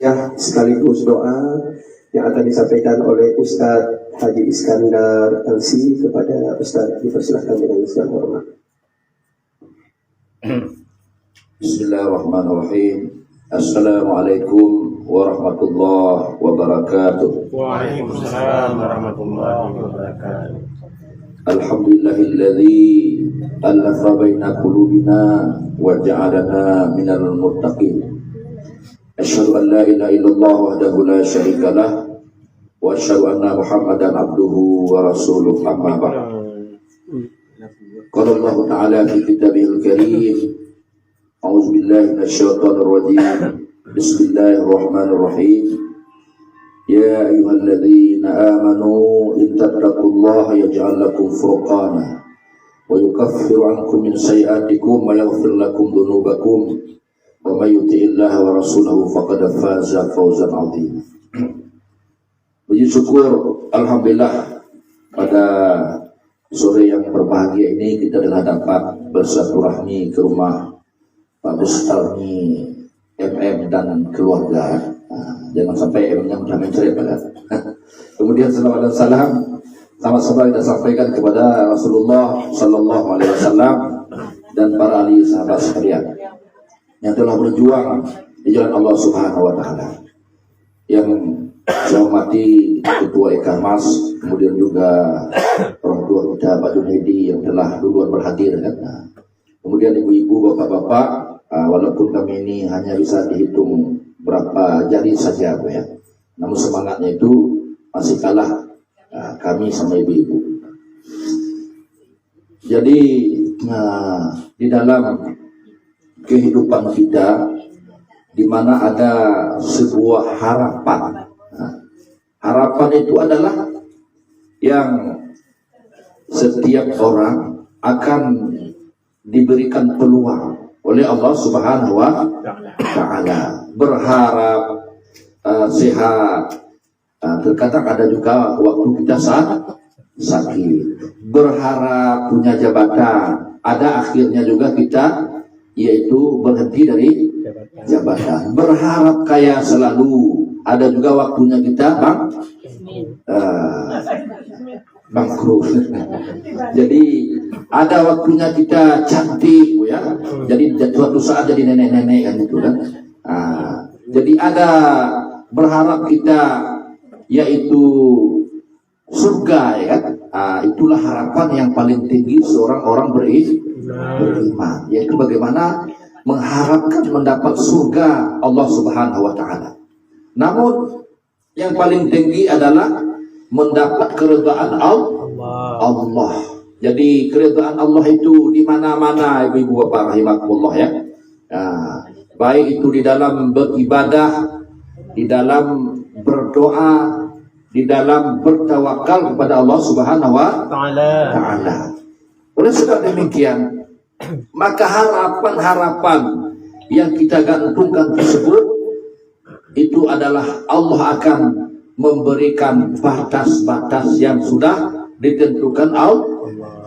Ya, sekaligus doa yang akan disampaikan oleh Ustadz Haji Iskandar LC kepada Ustadz. Dipersilakan dengan segala hormat. Bismillahirrahmanirrahim. Assalamualaikum warahmatullahi wabarakatuh. Waalaikumsalam warahmatullahi wabarakatuh. Alhamdulillahilladzi alafa baina qulubina wa ja'alana minal muttaqin. Asyhadu an la ilaha illallah wahdahu la syarika lah wa asyhadu anna Muhammadan abduhu wa rasuluh, amma ba'd. Qala Allah Ta'ala fi kitabihil karim, a'udzu billahi minasyaitonir rajim. Bismillahirrahmanirrahim. Ya ayyuhalladzina amanu in tattaqullaha yaj'al lakum furqana wa yukaffiru 'ankum min sayyi'atikum wa yaghfir lakum dhunubakum wa may yuti'illaha wa rasulahu faqad faza fawzan 'azima. Puji syukur alhamdulillah pada sore yang berbahagia ini kita telah dapat bersilaturahmi ke rumah Pak Bustalmi MM dan keluarga. Jangan sampai M-nya mencerai pada. Kemudian salawat dan salam sama-sama kita sampaikan kepada Rasulullah Sallallahu Alaihi Wasallam dan para ahli sahabat sekalian yang telah berjuang di jalan Allah Subhanahu Wa Taala. Yang saya hormati Ketua Ekamas, kemudian juga orang tua kita Pak Junaidi yang telah duluan berhadir kan. Kemudian ibu-ibu, bapak-bapak, walaupun kami ini hanya bisa dihitung berapa jari saja, ya, namun semangatnya itu masih kalah kami sama ibu-ibu. Jadi di dalam kehidupan kita, di mana ada sebuah harapan. Harapan itu adalah yang setiap orang akan diberikan peluang oleh Allah Subhanahu wa Ta'ala. Berharap sehat. Terkadang ada juga waktu kita sakit. Berharap punya jabatan. Ada akhirnya juga kita yaitu berhenti dari jabatan. Berharap kaya selalu. Ada juga waktunya kita bangkrut. Jadi ada waktunya kita cantik, ya. Jadi suatu saat jadi nenek-nenek kan gitu kan. Jadi ada berharap kita yaitu surga, ya kan. Itulah harapan yang paling tinggi seorang orang beriman, yaitu bagaimana mengharapkan mendapat surga Allah Subhanahu Wa Taala. Namun yang paling tinggi adalah mendapat keridhaan Allah. Jadi keridhaan Allah itu di mana-mana, ibu-ibu bapak rahimakumullah, ya. Baik itu di dalam beribadah, di dalam berdoa, di dalam bertawakal kepada Allah Subhanahu wa Ta'ala. Oleh sebab demikian, maka harapan-harapan yang kita gantungkan tersebut itu adalah Allah akan memberikan batas-batas yang sudah ditentukan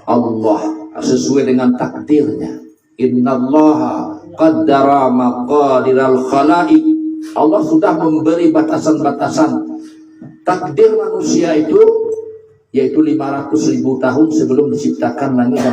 Allah sesuai dengan takdirnya. Innallaha qaddara maqadiral khalaiq. Allah sudah memberi batasan-batasan takdir manusia itu, yaitu 500.000 tahun sebelum diciptakan langit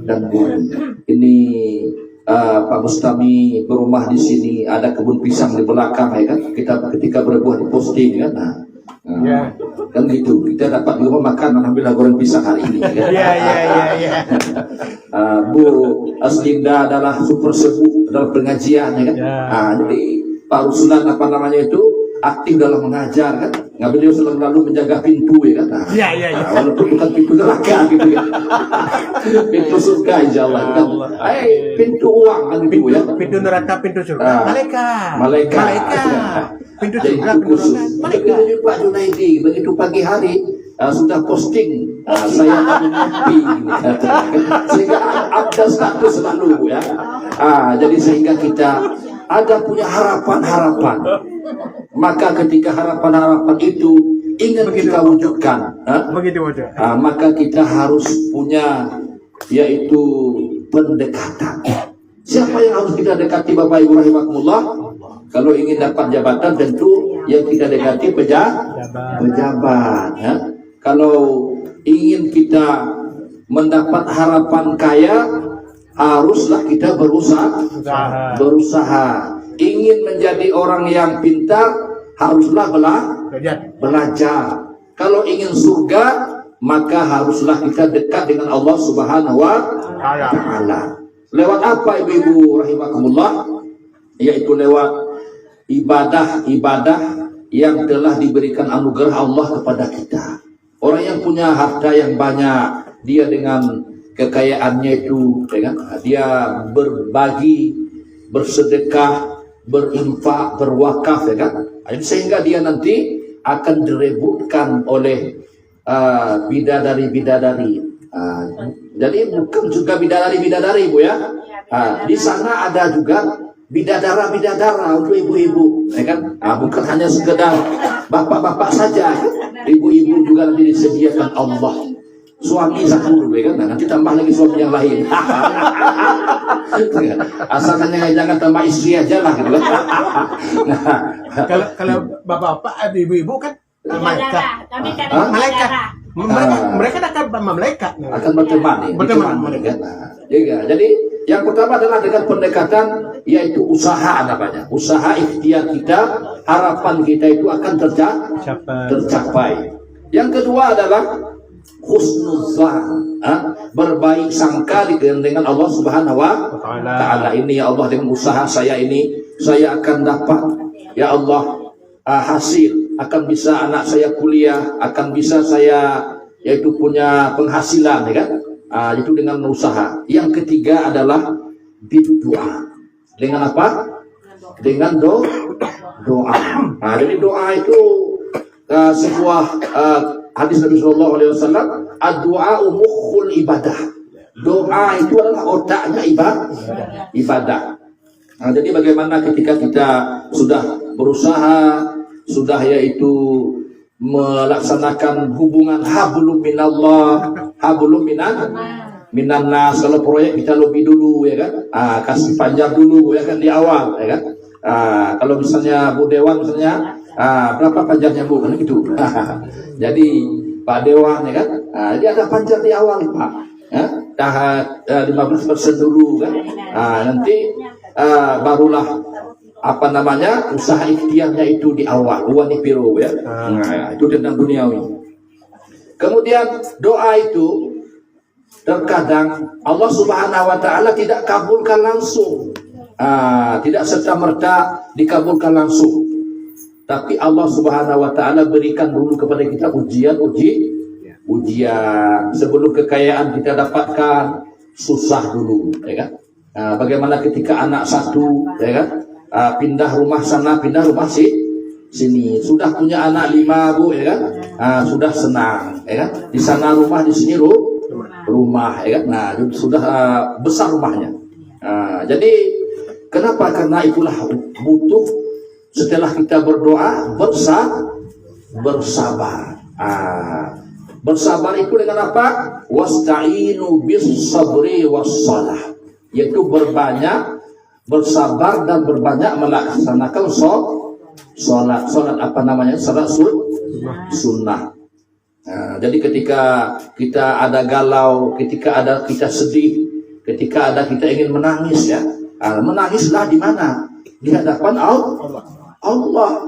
dan bumi. Ini Pak Mustami berumah di sini, ada kebun pisang di belakang, ya kan? Kita ketika berbuah di posting, kan? Kan gitu. Kita dapat di rumah makan, alhamdulillah goreng pisang hari ini. Kan? Bu Aslinda adalah super sebu dalam pengajian, ya kan? Jadi Pak Ruslan aktif dalam mengajar, kan? Beliau selalu menjaga pintu, ya kan? Walaupun bukan pintu neraka gitu, ya. Pintu surga insyaallah, kan? Pintu uang kan itu, ya. Pintu neraka, pintu surga. Malaikat. Pintu surga, pintu neraka. Jadi Pak Junaidi begitu pagi hari sudah posting saya mimpi, sehingga ada status selalu, ya. Jadi sehingga kita ada punya harapan-harapan. Maka ketika harapan-harapan itu ingin kita wujudkan, maka kita harus punya yaitu pendekatan. Siapa yang harus kita dekati, Bapak Ibu rahimakumullah? Kalau ingin dapat jabatan tentu yang kita dekati pejabat. Ya. Kalau ingin kita mendapat harapan kaya, haruslah kita berusaha. Ingin menjadi orang yang pintar, haruslah belajar. Kalau ingin surga, maka haruslah kita dekat dengan Allah Subhanahu wa Ta'ala. Lewat apa ibu-ibu rahimakumullah? Yaitu lewat ibadah yang telah diberikan anugerah Allah kepada kita. Orang yang punya harta yang banyak, dia dengan kekayaannya itu, dia berbagi, bersedekah, berinfak, berwakaf, sehingga dia nanti akan direbutkan oleh bidadari. Jadi bukan juga bidadari Bu ya. Di sana ada juga bidadara untuk ibu-ibu, bukan hanya sekedar bapak-bapak saja. Ibu-ibu juga nanti disediakan Allah. Suami satu dulu nanti tambah lagi suami yang lain. Asalkan jangan tambah istri aja lah gitu. Kalau bapak-bapak, ibu-ibu kan malaikat. Mereka akan berteman. Jadi yang pertama adalah dengan pendekatan, yaitu usaha namanya. Usaha ikhtiar kita, harapan kita itu akan tercapai. Yang kedua adalah husnuzan, berbaik sangka dengan Allah Subhanahu wa Ta'ala. Ini ya Allah, dengan usaha saya ini saya akan dapat, ya Allah, hasil, akan bisa anak saya kuliah, akan bisa saya yaitu punya penghasilan, itu dengan usaha. Yang ketiga adalah berdoa. Dengan apa? Dengan doa. Jadi doa itu sebuah hadis Nabi Sallallahu Alaihi Wasallam, ad-du'a mukhul ibadah. Doa itu adalah otaknya ibadah. Jadi bagaimana ketika kita sudah berusaha, sudah yaitu melaksanakan hubungan hablum minallah, hablum minan nas. Kalau proyek kita lebih dulu, kasih panjar dulu, di awal, kalau misalnya Bu Dewan misalnya, berapa panjarnya Bu, kan gitu. Jadi Pak Dewan, jadi ada panjar di awal Pak, 15% dulu, nanti barulah usaha ikhtiarnya itu di awal, wani piro itu tentang duniawi. Kemudian doa itu terkadang Allah Subhanahu wa Ta'ala tidak kabulkan langsung, tidak serta-merta dikabulkan langsung, tapi Allah Subhanahu wa Ta'ala berikan dulu kepada kita ujian. Sebelum kekayaan kita dapatkan, susah dulu, bagaimana ketika anak satu, pindah rumah sana, pindah rumah sini, sudah punya anak 5 Bu, sudah senang, di sana rumah, di sini rumah, sudah besar rumahnya. Jadi kenapa? Karena itulah butuh, setelah kita berdoa, bersabar. Bersabar itu dengan apa? Wasta'inu bis sabri was salah, yaitu bersabar dan berbanyak melaksanakan sholat sunnah. Jadi ketika kita ada galau, ketika ada kita sedih, ketika ada kita ingin menangis, menangislah di mana? Di hadapan Allah.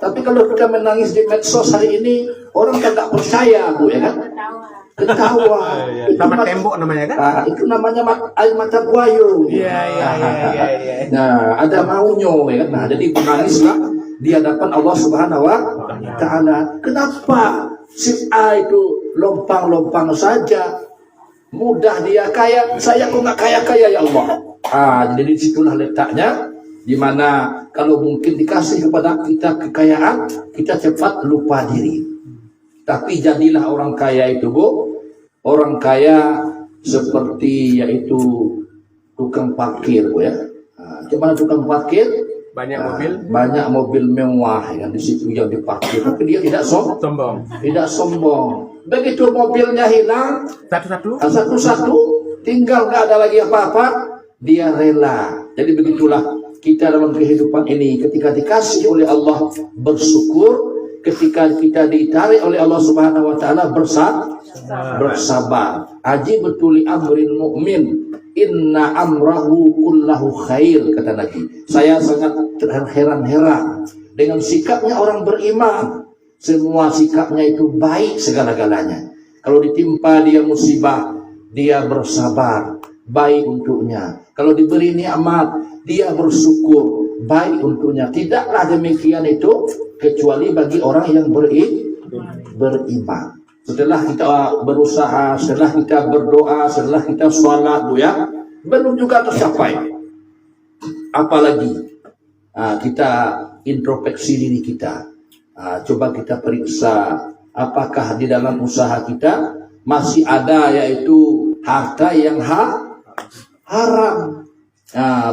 Tapi kalau kita menangis di medsos hari ini, orang kan tak percaya Bu, ketawa. Sama tembok namanya kan? Itu namanya air mata buayu. Nah, ada maunya, jadi menangislah di hadapan Allah Subhanahu wa Ta'ala. Kenapa si A itu lompang-lompang saja, mudah dia kaya, saya kok nggak kaya-kaya ya Allah. Jadi disitulah letaknya, dimana kalau mungkin dikasih kepada kita kekayaan, kita cepat lupa diri. Tapi jadilah orang kaya itu Bu, orang kaya seperti yaitu tukang parkir Bu, Gimana tukang parkir? Banyak mobil mewah yang di situ yang diparkir, tapi dia tidak sombong. Begitu mobilnya hilang satu-satu, tinggal nggak ada lagi apa-apa, dia rela. Jadi begitulah kita dalam kehidupan ini ketika dikasih oleh Allah bersyukur, ketika kita ditarik oleh Allah Subhanahu wa taala bersabar. Aji betuli amril mukmin inna amrahu kullahu khair, kata Nabi. Saya sangat heran-heran dengan sikapnya orang beriman. Semua sikapnya itu baik segala-galanya. Kalau ditimpa dia musibah, dia bersabar, baik untuknya. Kalau diberi nikmat, dia bersyukur, baik untuknya. Tidaklah demikian itu kecuali bagi orang yang beriman. Setelah kita berusaha, setelah kita berdoa, setelah kita sholat, Bu ya, belum juga tercapai. Apalagi kita introspeksi diri kita. Coba kita periksa apakah di dalam usaha kita masih ada yaitu harta yang haram.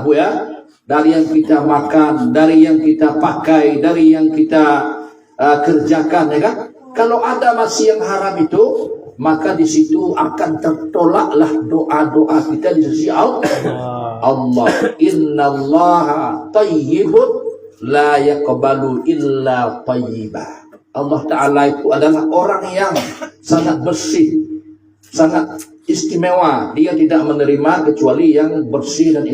Bu ya, dari yang kita makan, dari yang kita pakai, dari yang kita kerjakan, ya kan? Kalau ada masih yang haram itu, maka di situ akan tertolaklah doa-doa kita di sisi Allah. Innallaha tayyibun la yaqbalu illa tayyibah. Allah Ta'ala itu adalah orang yang sangat bersih, sangat istimewa. Dia tidak menerima kecuali yang bersih dan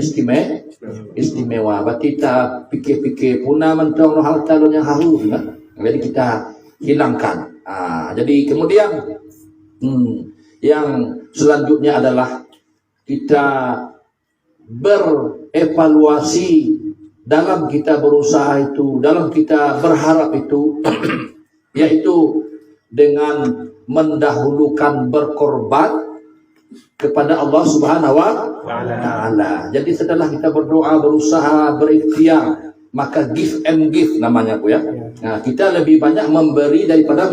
istimewa. Berarti kita pikir-pikir puna mentong hal talon yang harum, kan? Jadi kita hilangkan. Jadi kemudian yang selanjutnya adalah kita berevaluasi dalam kita berusaha itu, dalam kita berharap itu, yaitu dengan mendahulukan berkorban kepada Allah Subhanahu wa taala. Jadi setelah kita berdoa, berusaha, berikhtiar, maka give and give namanya, Bu ya. Nah, kita lebih banyak memberi daripada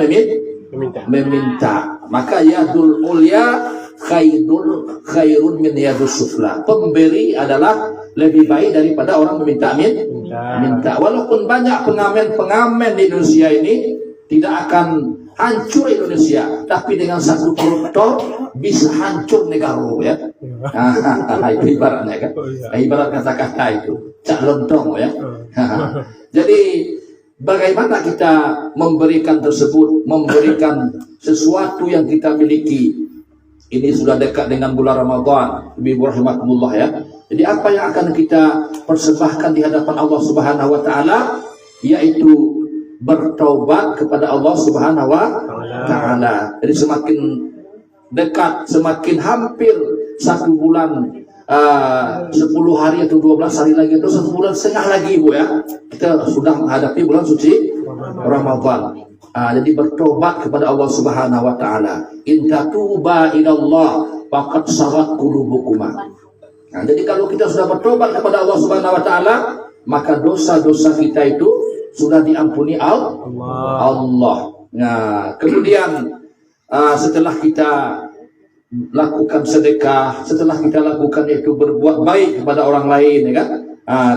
meminta. Maka yadul ulya khairun min yadus sufla. Pemberi adalah lebih baik daripada orang meminta minta. Walaupun banyak pengamen di Indonesia ini, tidak akan hancur Indonesia, tapi dengan satu koruptor bisa hancur negara, ya. Itu ibaratnya, kan? Ibarat kata-kata itu cak lontong, ya. Jadi bagaimana kita memberikan tersebut, memberikan sesuatu yang kita miliki. Ini sudah dekat dengan bulan Ramadan, Ibu rahimakumullah, ya. Jadi apa yang akan kita persembahkan di hadapan Allah Subhanahu wa taala, yaitu bertaubat kepada Allah Subhanahu wa taala. Jadi semakin dekat, semakin hampir 1 bulan, 10 hari atau 12 hari lagi, atau 1 bulan setengah lagi, Bu ya, kita sudah menghadapi bulan suci Ramadan. Jadi bertobat kepada Allah Subhanahu wa taala. In tatuba ilallah faqad sagat qulubukuma. Jadi kalau kita sudah bertobat kepada Allah Subhanahu wa taala, maka dosa-dosa kita itu sudah diampuni Allah. Nah, kemudian setelah kita lakukan sedekah, setelah kita lakukan itu berbuat baik kepada orang lain, ya kan?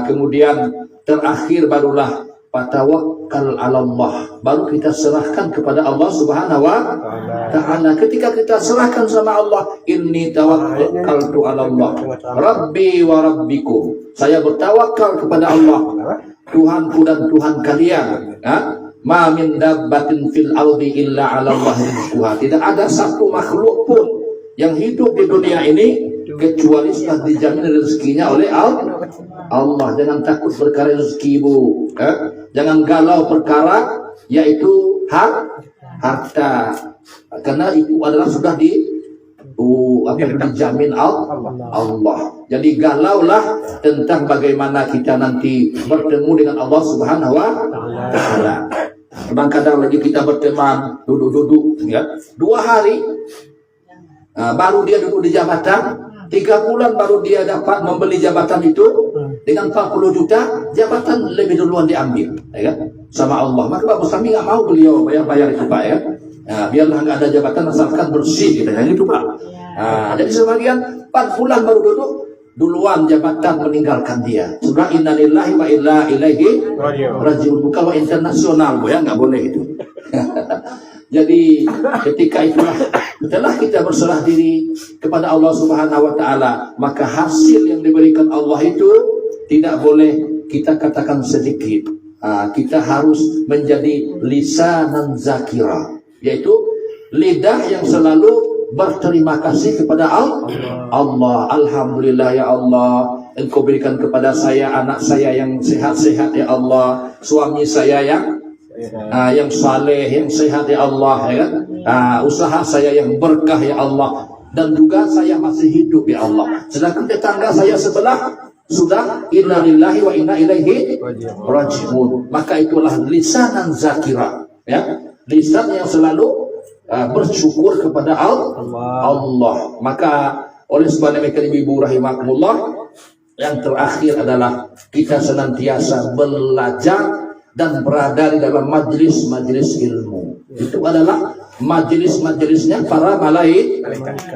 Kemudian terakhir barulah tawakkal 'ala Allah, baru kita serahkan kepada Allah Subhanahu wa taala. Ketika kita serahkan sama Allah, inni tawakkaltu 'ala Allah rabbi wa rabbikum, saya bertawakal kepada Allah, Tuhanku dan Tuhan kalian. Ma min dabbatin fil ardi illa 'ala Allah rizquha. Tidak ada satu makhluk pun yang hidup di dunia ini kecuali sudah dijamin rezekinya oleh Allah. Jangan takut perkara rezeki, Bu. Jangan galau perkara yaitu harta, karena itu adalah sudah dijamin Allah. Jadi galaulah tentang bagaimana kita nanti bertemu dengan Allah Subhanahu wa taala. Kadang-kadang lagi kita berteman, duduk-duduk, ya, 2 hari baru dia duduk di jabatan, 3 bulan baru dia dapat membeli jabatan itu dengan 40 juta, jabatan lebih duluan diambil, ya kan? Sama Allah. Maka Pak Bustami nggak mau beliau bayar itu, Pak, ya. Biarlah nggak ada jabatan asalkan bersih, gitu, yang itu, Pak. Jadi sebagian 4 bulan baru duduk, duluan jabatan meninggalkan dia. Sudah innalillahi wa inna ilaihi rajiun. Kalau internasional, Bu ya, nggak boleh itu. Jadi ketika itulah, setelah kita berserah diri kepada Allah Subhanahu wa taala, maka hasil yang diberikan Allah itu tidak boleh kita katakan sedikit. Kita harus menjadi lisanan zakira, yaitu lidah yang selalu berterima kasih kepada Allah. Alhamdulillah ya Allah, Engkau berikan kepada saya anak saya yang sehat-sehat ya Allah, suami saya yang saleh, yang sehat ya Allah, ya kan? Usaha saya yang berkah ya Allah, dan juga saya masih hidup ya Allah. Sedangkan tetangga saya sebelah sudah inna lillahi wa inna ilaihi raji'un. Maka itulah lisanan zakira, ya, lisan yang selalu bersyukur kepada Allah. Maka oleh sebab ibu rahimakumullah, yang terakhir adalah kita senantiasa belajar dan berada di dalam majlis-majlis ilmu. Itu adalah majelis-majelisnya para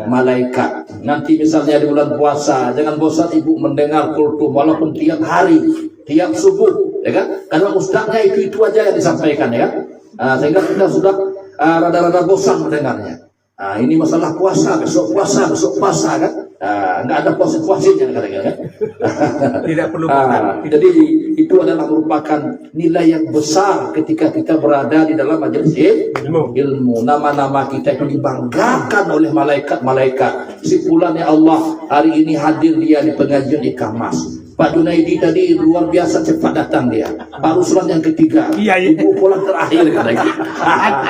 malaikat. Nanti misalnya di bulan puasa, jangan bosan ibu mendengar kultum walaupun tiap hari, tiap subuh, ya kan? Karena ustaznya itu aja yang disampaikan, ya kan? Sehingga kita sudah rada-rada bosan mendengarnya. Ini masalah puasa, besok puasa kan? Nggak ada puasa-puasanya kadang-kadang kan? Tidak perlu makan. Jadi itu adalah merupakan nilai yang besar ketika kita berada di dalam majelis ilmu. Nama-nama kita itu dibanggakan oleh malaikat-malaikat. Si fulan ya Allah, hari ini hadir dia di pengajian di Kamas. Pak Junaidi tadi luar biasa cepat datang dia. Pak Ruslan yang ketiga. Iya. Ibu pulang terakhir katanya.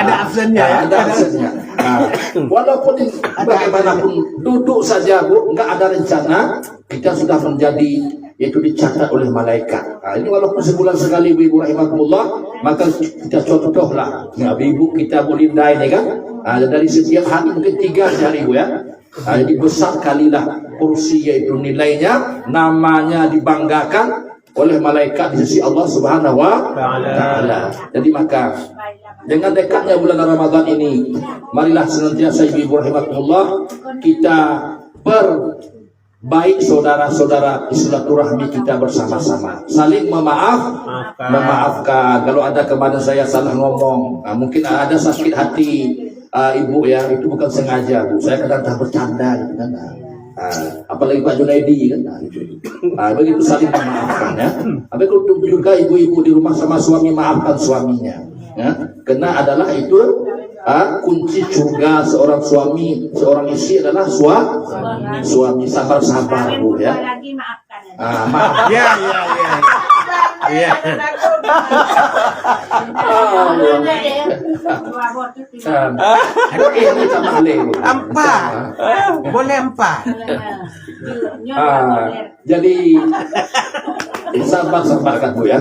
Ada absennya ya. Ada absennya. Walaupun bagaimanapun duduk saja Bu, nggak ada rencana, kita sudah menjadi, yaitu dicatat oleh malaikat. Ini walaupun sebulan sekali ibu rahimakumullah, maka kita contohlah. Ibu kita Bulinda ini kan, dari setiap hari mungkin 3 hari Bu ya. Jadi besar kalilah kursi, yaitu nilainya, namanya dibanggakan oleh malaikat di sisi Allah Subhanahu wa Ta'ala. Jadi maka dengan dekatnya bulan Ramadan ini, marilah senantiasa ibu rahimakumullah kita berbaik saudara-saudara, silaturahmi kita bersama-sama, saling memaafkan. Kalau ada kemarin saya salah ngomong, mungkin ada sakit hati ibu ya, itu bukan sengaja Bu, saya kadang-kadang bercanda gitu kan. Apalagi Pak Junaidi kan, begitu saling memaafkan ya. Tapi kalau juga ibu-ibu di rumah sama suami, maafkan suaminya ya, karena adalah itu kunci surga seorang suami, seorang istri adalah suami. Sabar Bu ya. Maaf. Iya. Boleh 4. Jadi sabar kan Bu ya.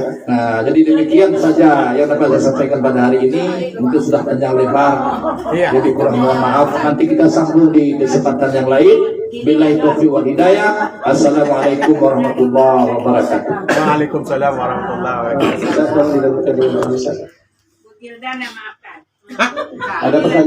Jadi demikian saja yang dapat saya sampaikan pada hari ini. Mungkin sudah panjang lebar, jadi kurang mohon maaf. Nanti kita sambung di kesempatan yang lain. Billahi taufiq wal hidayah. Assalamualaikum warahmatullahi wabarakatuh. Waalaikumsalam warahmatullahi wabarakatuh. Ada pertanyaan?